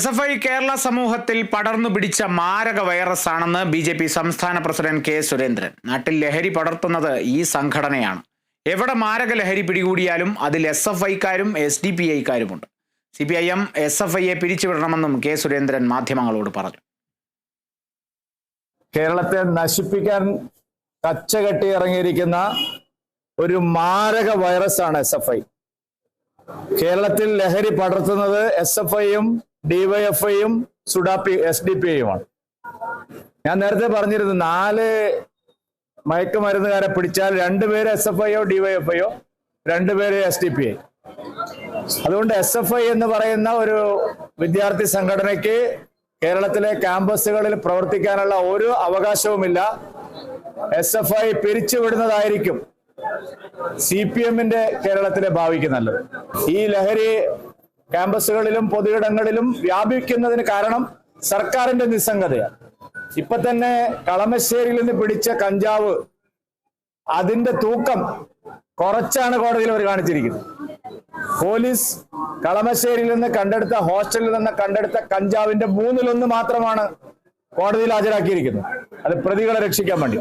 SFI Kerala സമൂഹത്തിൽ പടർന്നു പിടിച്ച മാരക വൈറസ് ആണെന്ന് BJP സംസ്ഥാന പ്രസിഡന്റ് K. സുരേന്ദ്രൻ. നാട്ടിൽ ലഹരി പടർത്തുന്നത് ഈ സംഘടനയാണ്. എവിടെ മാരക ലഹരി പിടികൂടിയാലും അതിൽ SFIക്കാരും SDPIക്കാരുമുണ്ട്. CPIM SFIയെ പിരിച്ചുവിടണമെന്നും K. സുരേന്ദ്രൻ മാധ്യമങ്ങളോട് പറഞ്ഞു. കേരളത്തെ നശിപ്പിക്കാൻ കച്ചകെട്ടി ഇറങ്ങിയിരിക്കുന്ന ഒരു മാരക വൈറസാണ് SFI. കേരളത്തിൽ ലഹരി പടർത്തുന്നത് SFIയും DYFIയും SDPIയുമാണ്. ഞാൻ നേരത്തെ പറഞ്ഞിരുന്നു, 4 മയക്കുമരുന്നുകാരെ പിടിച്ചാൽ 2 പേര് SFIയോ DYFIയോ, 2 പേര് SDPI. അതുകൊണ്ട് SFI എന്ന് പറയുന്ന ഒരു വിദ്യാർത്ഥി സംഘടനയ്ക്ക് കേരളത്തിലെ ക്യാമ്പസുകളിൽ പ്രവർത്തിക്കാനുള്ള ഒരു അവകാശവുമില്ല. SFI പിരിച്ചുവിടുന്നതായിരിക്കും CPMന്റെ കേരളത്തിലെ ഭാവിക്ക് നല്ലത്. ഈ ലഹരി ക്യാമ്പസുകളിലും പൊതുയിടങ്ങളിലും വ്യാപിക്കുന്നതിന് കാരണം സർക്കാരിന്റെ നിസ്സംഗതയാണ്. ഇപ്പൊ തന്നെ കളമശ്ശേരിയിൽ നിന്ന് പിടിച്ച കഞ്ചാവ്, അതിന്റെ തൂക്കം കുറച്ചാണ് കോടതിയിൽ അവർ കാണിച്ചിരിക്കുന്നത്. പോലീസ് കളമശ്ശേരിയിൽ നിന്ന് കണ്ടെടുത്ത, ഹോസ്റ്റലിൽ നിന്ന് കണ്ടെടുത്ത കഞ്ചാവിന്റെ 1/3 മാത്രമാണ് കോടതിയിൽ ഹാജരാക്കിയിരിക്കുന്നത്. അത് പ്രതികളെ രക്ഷിക്കാൻ വേണ്ടി.